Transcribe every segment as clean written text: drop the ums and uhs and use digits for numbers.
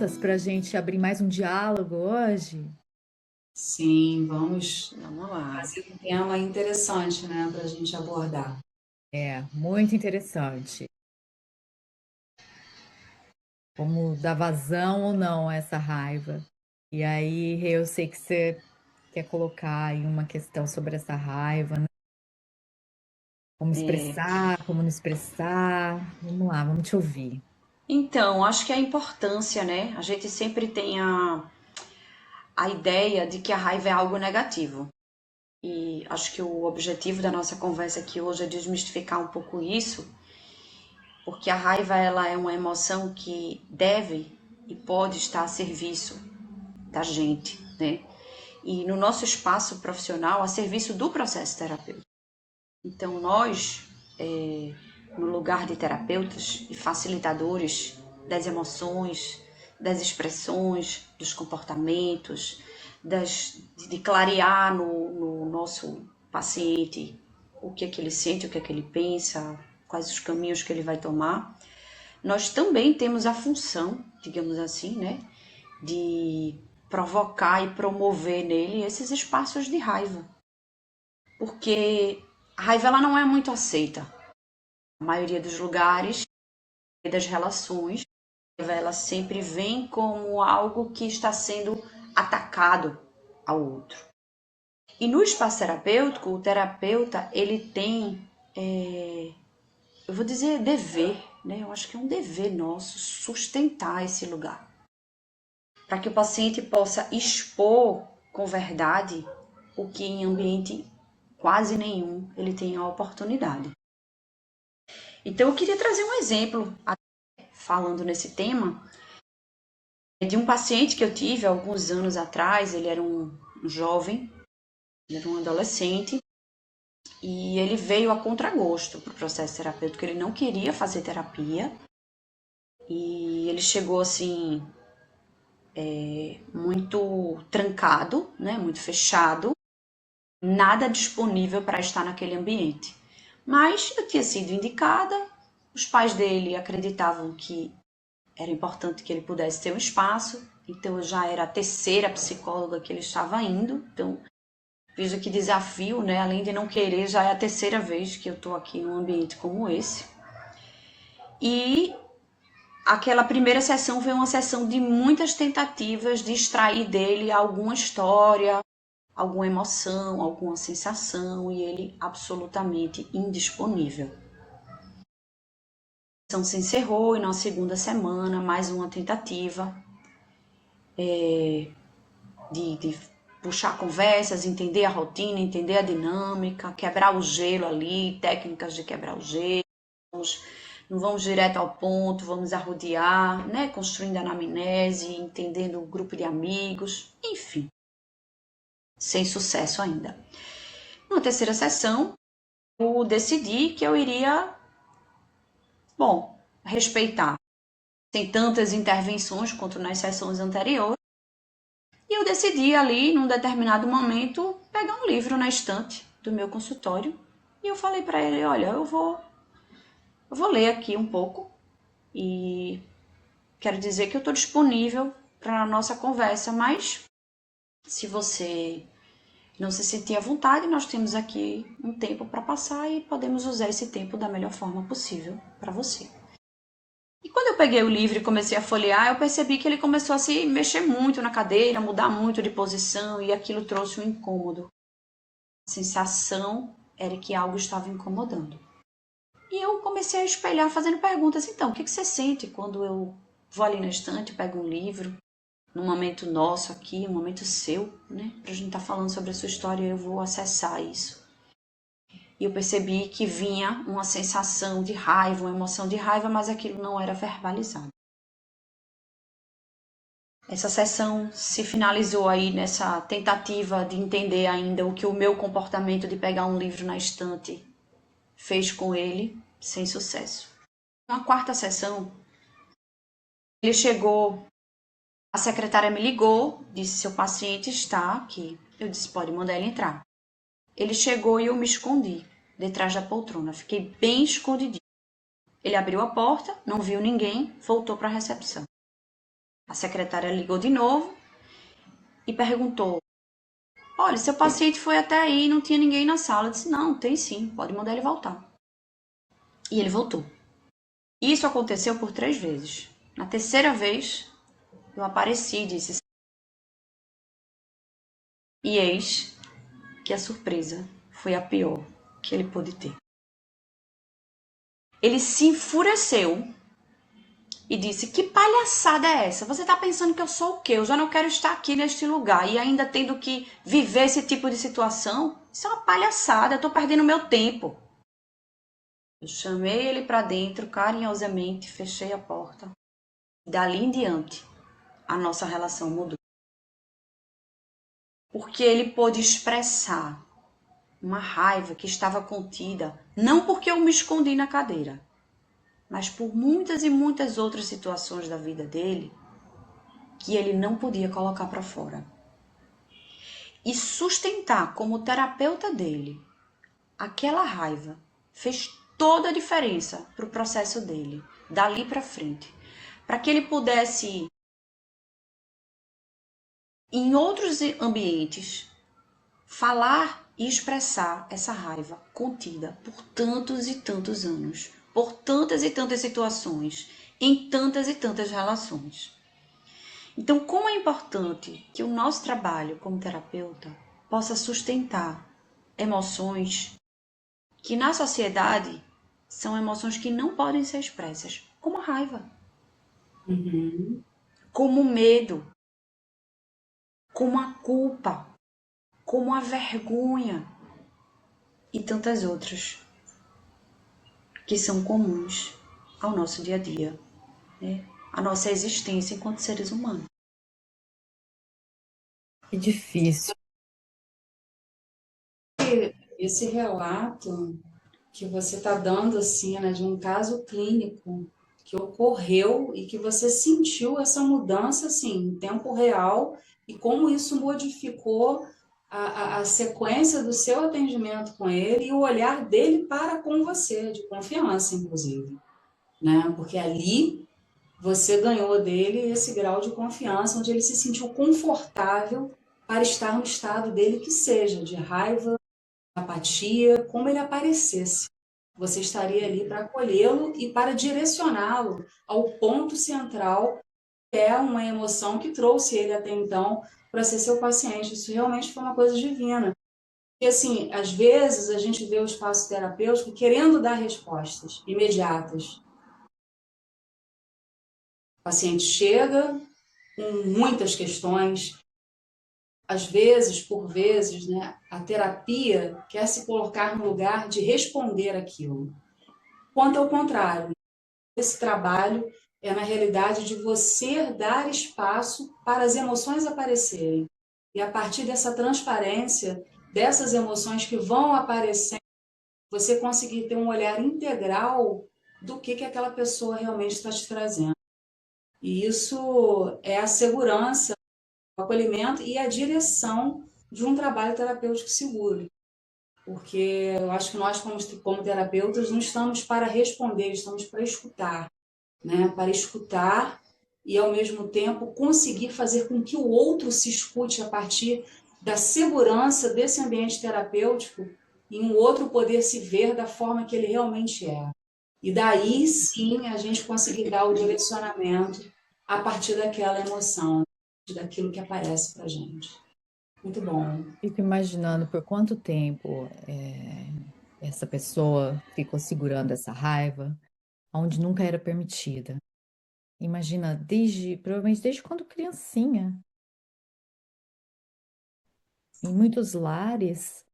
pautas para a gente abrir mais um diálogo hoje? Sim, vamos Vamos lá. fazer um tema interessante, né, para a gente abordar. É, muito interessante. Como dar vazão ou não a essa raiva. E aí, eu sei que você quer colocar aí uma questão sobre essa raiva, né? Como É, expressar, como não expressar. Vamos lá, vamos te ouvir. então, acho que a importância, né? A gente sempre tem a ideia de que a raiva é algo negativo. E acho que o objetivo da nossa conversa aqui hoje é desmistificar um pouco isso, porque a raiva ela é uma emoção que deve e pode estar a serviço da gente, né? E no nosso espaço profissional, a serviço do processo terapêutico. Então, nós, no lugar de terapeutas e facilitadores das emoções, das expressões, dos comportamentos, de clarear no nosso paciente o que é que ele sente, o que é que ele pensa, quais os caminhos que ele vai tomar, nós também temos a função, digamos assim, né, de provocar e promover nele esses espaços de raiva, porque a raiva ela não é muito aceita. A maioria dos lugares e das relações, ela sempre vem como algo que está sendo atacado ao outro. E no espaço terapêutico, o terapeuta ele tem, eu vou dizer dever, né? Eu acho que é um dever nosso sustentar esse lugar, para que o paciente possa expor com verdade o que em ambiente quase nenhum ele tem a oportunidade. Então eu queria trazer um exemplo falando nesse tema de um paciente que eu tive há alguns anos atrás. Ele era um jovem, ele era um adolescente, e ele veio a contragosto para o processo terapêutico. Ele não queria fazer terapia e ele chegou assim, muito trancado, né, muito fechado, nada disponível para estar naquele ambiente. Mas eu tinha sido indicada, os pais dele acreditavam que era importante que ele pudesse ter um espaço, então eu já era a terceira psicóloga que ele estava indo, então veja que desafio, né? Além de não querer, já é a terceira vez que eu estou aqui num ambiente como esse. E aquela primeira sessão foi uma sessão de muitas tentativas de extrair dele alguma história, alguma emoção, alguma sensação, e ele absolutamente indisponível. A sessão se encerrou e na segunda semana, mais uma tentativa de puxar conversas, entender a rotina, entender a dinâmica, quebrar o gelo ali, técnicas de quebrar o gelo. Não vamos direto ao ponto, vamos arrodear, né? Construindo a anamnese, entendendo o grupo de amigos, enfim, sem sucesso ainda. Na terceira sessão, eu decidi que eu iria, bom, respeitar, sem tantas intervenções quanto nas sessões anteriores. E eu decidi ali, num determinado momento, pegar um livro na estante do meu consultório. E eu falei para ele, olha, eu vou ler aqui um pouco e quero dizer que eu estou disponível para a nossa conversa, mas se você não se sentir à vontade, nós temos aqui um tempo para passar e podemos usar esse tempo da melhor forma possível para você. E quando eu peguei o livro e comecei a folhear, eu percebi que ele começou a se mexer muito na cadeira, mudar muito de posição, e aquilo trouxe um incômodo. A sensação era que algo estava incomodando. E eu comecei a espelhar, fazendo perguntas. Então, o que você sente quando eu vou ali na estante, pego um livro, num momento nosso aqui, um momento seu, né? Pra gente estar falando sobre a sua história, eu vou acessar isso. E eu percebi que vinha uma sensação de raiva, uma emoção de raiva, mas aquilo não era verbalizado. Essa sessão se finalizou aí nessa tentativa de entender ainda o que o meu comportamento de pegar um livro na estante fez com ele, sem sucesso. Na quarta sessão, ele chegou, a secretária me ligou, disse: seu paciente está aqui. Eu disse: pode mandar ele entrar. Ele chegou e eu me escondi detrás da poltrona, fiquei bem escondidinho. Ele abriu a porta, não viu ninguém, voltou para a recepção. A secretária ligou de novo e perguntou: olha, seu paciente foi até aí e não tinha ninguém na sala. Eu disse: não, tem sim, pode mandar ele voltar. E ele voltou. Isso aconteceu por 3 vezes. Na terceira vez, eu apareci e disse: e eis que a surpresa foi a pior que ele pôde ter. Ele se enfureceu e disse: que palhaçada é essa? Você tá pensando que eu sou o quê? Eu já não quero estar aqui neste lugar e ainda tendo que viver esse tipo de situação? Isso é uma palhaçada, eu tô perdendo meu tempo. Eu chamei ele para dentro carinhosamente, fechei a porta. Dali em diante, a nossa relação mudou. Porque ele pôde expressar uma raiva que estava contida, não porque eu me escondi na cadeira, mas por muitas e muitas outras situações da vida dele que ele não podia colocar para fora. E sustentar como terapeuta dele aquela raiva fez toda a diferença para o processo dele, dali para frente, para que ele pudesse, em outros ambientes, falar e expressar essa raiva contida por tantos e tantos anos, por tantas e tantas situações, em tantas e tantas relações. Então, como é importante que o nosso trabalho como terapeuta possa sustentar emoções que na sociedade são emoções que não podem ser expressas, como a raiva, Uhum. como o medo, como a culpa, como a vergonha e tantas outras que são comuns ao nosso dia a dia, né? A nossa existência enquanto seres humanos. Que difícil. Esse relato que você está dando, assim, né, de um caso clínico que ocorreu e que você sentiu essa mudança, assim, em tempo real e como isso modificou a sequência do seu atendimento com ele e o olhar dele para com você, de confiança, inclusive, né? Porque ali você ganhou dele esse grau de confiança, onde ele se sentiu confortável para estar no estado dele que seja, de raiva, apatia, como ele aparecesse. Você estaria ali para acolhê-lo e para direcioná-lo ao ponto central, que é uma emoção que trouxe ele até então para ser seu paciente. Isso realmente foi uma coisa divina. E assim, às vezes a gente vê o espaço terapêutico querendo dar respostas imediatas. O paciente chega com muitas questões, às vezes, por vezes, né, a terapia quer se colocar no lugar de responder aquilo. Quanto ao contrário, esse trabalho é, na realidade, de você dar espaço para as emoções aparecerem. E a partir dessa transparência, dessas emoções que vão aparecendo, você conseguir ter um olhar integral do que aquela pessoa realmente está te trazendo. E isso é a segurança, o acolhimento e a direção de um trabalho terapêutico seguro. Porque eu acho que nós, como terapeutas, não estamos para responder, estamos para escutar, né? Para escutar e, ao mesmo tempo, conseguir fazer com que o outro se escute a partir da segurança desse ambiente terapêutico e um outro poder se ver da forma que ele realmente é. E daí, sim, a gente conseguir dar o direcionamento a partir daquela emoção, daquilo que aparece para a gente. Muito bom. Fico imaginando por quanto tempo essa pessoa ficou segurando essa raiva, onde nunca era permitida. Imagina, provavelmente desde quando criancinha. Em muitos lares,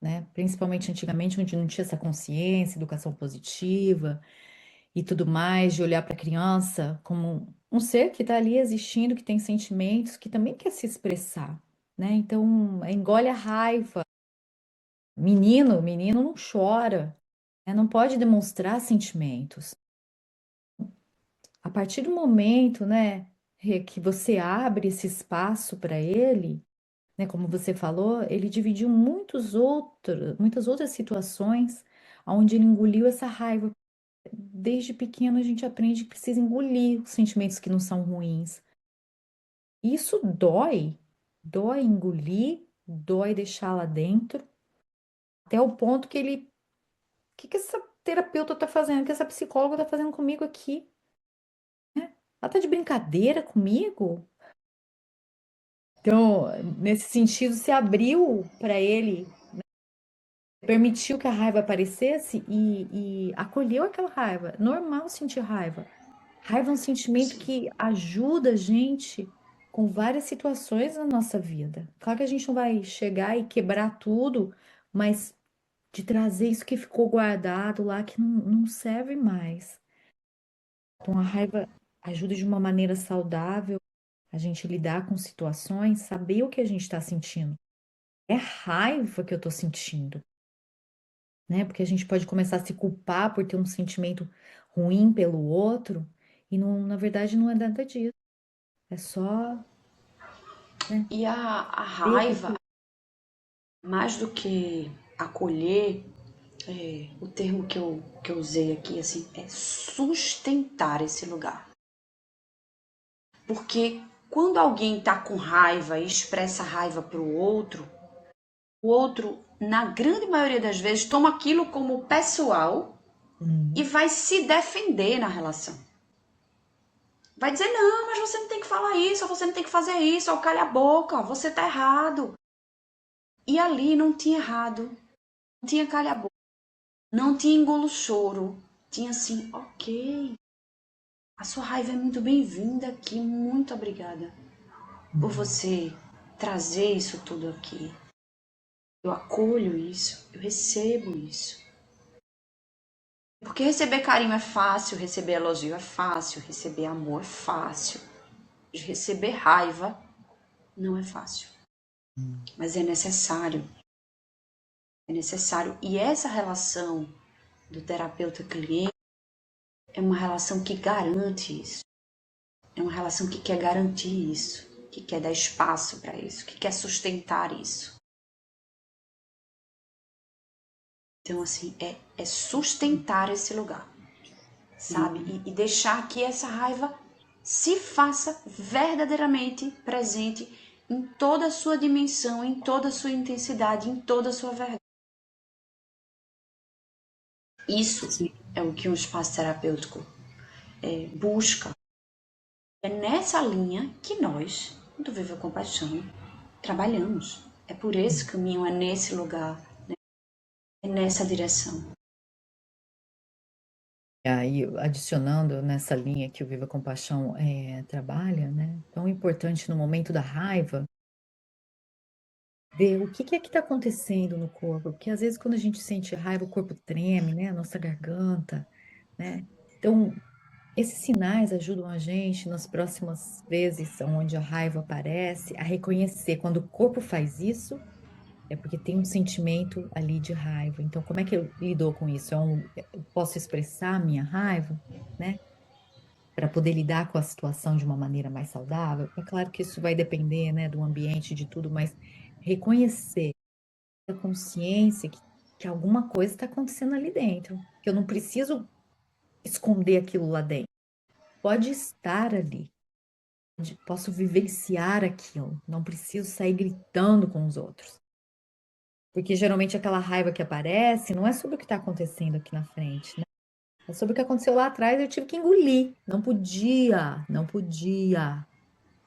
né, principalmente antigamente, onde não tinha essa consciência, educação positiva e tudo mais, de olhar para a criança como um ser que está ali existindo, que tem sentimentos, que também quer se expressar, né? Então, engole a raiva. Menino não chora, né? Não pode demonstrar sentimentos. A partir do momento, né, Rê, que você abre esse espaço para ele, né, como você falou, ele dividiu muitas outras situações onde ele engoliu essa raiva. Desde pequeno a gente aprende que precisa engolir os sentimentos que não são ruins. Isso dói, dói engolir, dói deixar lá dentro, até o ponto que ele, o que que essa terapeuta tá fazendo? O que essa psicóloga tá fazendo comigo aqui? Ela tá de brincadeira comigo? Então, nesse sentido, se abriu para ele, permitiu que a raiva aparecesse e acolheu aquela raiva. Normal sentir raiva. Raiva é um sentimento Sim. que ajuda a gente com várias situações na nossa vida. Claro que a gente não vai chegar e quebrar tudo, mas de trazer isso que ficou guardado lá, que não serve mais. Então, a raiva ajuda de uma maneira saudável a gente lidar com situações, saber o que a gente está sentindo. É raiva que eu estou sentindo, né? Porque a gente pode começar a se culpar por ter um sentimento ruim pelo outro, e não, na verdade não é nada disso. É só, né, E a ver que raiva, mais do que acolher, o termo que eu usei aqui, assim, é sustentar esse lugar. Porque quando alguém está com raiva e expressa raiva para o outro, na grande maioria das vezes, toma aquilo como pessoal e hum, vai se defender na relação. Vai dizer, não, mas você não tem que falar isso, ou você não tem que fazer isso, ou calha a boca, você tá errado. E ali não tinha errado, não tinha calha a boca, não tinha engodo o choro. Tinha assim, ok, a sua raiva é muito bem-vinda aqui, muito obrigada por uhum. você trazer isso tudo aqui. Eu acolho isso, eu recebo isso. Porque receber carinho é fácil, receber elogio é fácil, receber amor é fácil. Receber raiva não é fácil, mas é necessário. É necessário. E essa relação do terapeuta-cliente é uma relação que garante isso. É uma relação que quer garantir isso, que quer dar espaço para isso, que quer sustentar isso. Então, assim, é sustentar esse lugar, sabe? Sim. E deixar que essa raiva se faça verdadeiramente presente em toda a sua dimensão, em toda a sua intensidade, em toda a sua verdade. Isso Sim. é o que um espaço terapêutico busca. É nessa linha que nós, do Viva Compaixão, trabalhamos. É por esse caminho, é nesse lugar, é nessa direção. E aí, adicionando nessa linha que o Viva Compaixão trabalha, né? Tão importante no momento da raiva, ver o que é que está acontecendo no corpo. Porque às vezes quando a gente sente raiva, o corpo treme, né? A nossa garganta, né? Então, esses sinais ajudam a gente nas próximas vezes onde a raiva aparece a reconhecer quando o corpo faz isso, é porque tem um sentimento ali de raiva. Então, como é que eu lido com isso? Eu posso expressar a minha raiva, né? Para poder lidar com a situação de uma maneira mais saudável. É claro que isso vai depender, né, do ambiente, de tudo, mas reconhecer a consciência que alguma coisa está acontecendo ali dentro, que eu não preciso esconder aquilo lá dentro. Pode estar ali. Posso vivenciar aquilo, não preciso sair gritando com os outros. Porque geralmente aquela raiva que aparece não é sobre o que está acontecendo aqui na frente, né? É sobre o que aconteceu lá atrás, eu tive que engolir. Não podia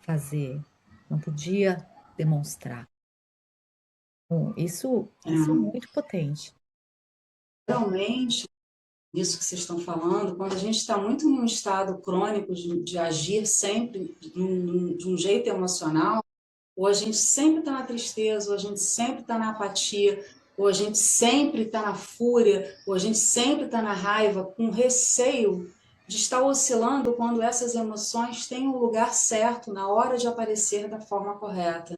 fazer, não podia demonstrar. Bom, isso é É. muito potente. Realmente, isso que vocês estão falando, quando a gente está muito num estado crônico de agir sempre de um jeito emocional, ou a gente sempre está na tristeza, ou a gente sempre está na apatia, ou a gente sempre está na fúria, ou a gente sempre está na raiva, com receio de estar oscilando quando essas emoções têm o lugar certo, na hora de aparecer da forma correta.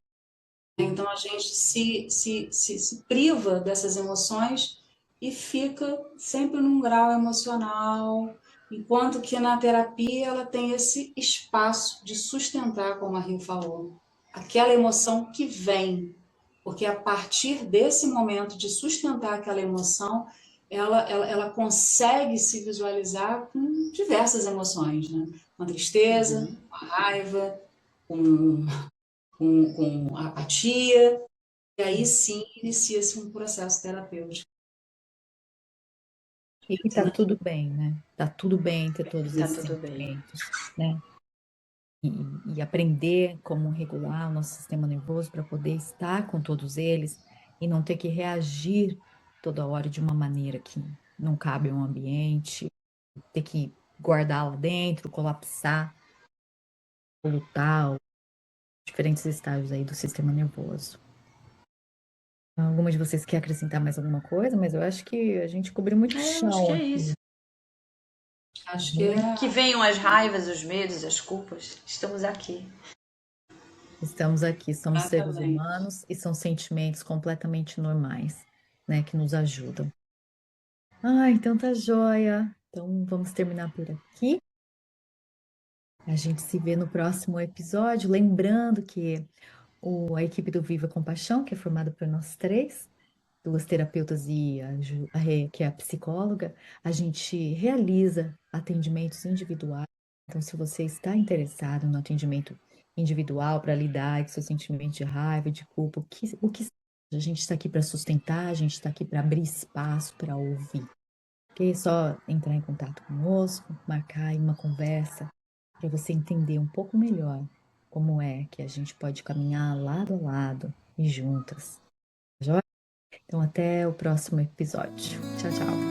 Então a gente se priva dessas emoções e fica sempre num grau emocional, enquanto que na terapia ela tem esse espaço de sustentar, como a Rio falou, aquela emoção que vem, porque a partir desse momento de sustentar aquela emoção, ela consegue se visualizar com diversas emoções, né? Com a tristeza, Uhum. com a raiva, com, com a tia, e aí sim inicia-se um processo terapêutico. E que tá tudo bem, né? Tá tudo bem ter todos Tá esses tudo bem. sentimentos, né? E aprender como regular o nosso sistema nervoso para poder estar com todos eles e não ter que reagir toda hora de uma maneira que não cabe ao ambiente, ter que guardar lá dentro, colapsar, lutar, diferentes estágios aí do sistema nervoso. Alguma de vocês quer acrescentar mais alguma coisa? Mas eu acho que a gente cobriu muito Eu acho que chão é aqui. isso. Acho que é, Que venham as raivas, os medos, as culpas. Estamos aqui. Estamos aqui, somos seres exatamente. humanos e são sentimentos completamente normais, né, que nos ajudam. Ah, então tá joia. Então vamos terminar por aqui. A gente se vê no próximo episódio. Lembrando que a equipe do Viva Compaixão, que é formada por nós três, duas terapeutas e que é a psicóloga, a gente realiza atendimentos individuais. Então, se você está interessado no atendimento individual para lidar com seus sentimentos de raiva, de culpa, o que seja, a gente está aqui para sustentar, a gente está aqui para abrir espaço para ouvir. Ok? É só entrar em contato conosco, marcar aí uma conversa para você entender um pouco melhor como é que a gente pode caminhar lado a lado e juntas. Joia? Então, até o próximo episódio. Tchau, tchau.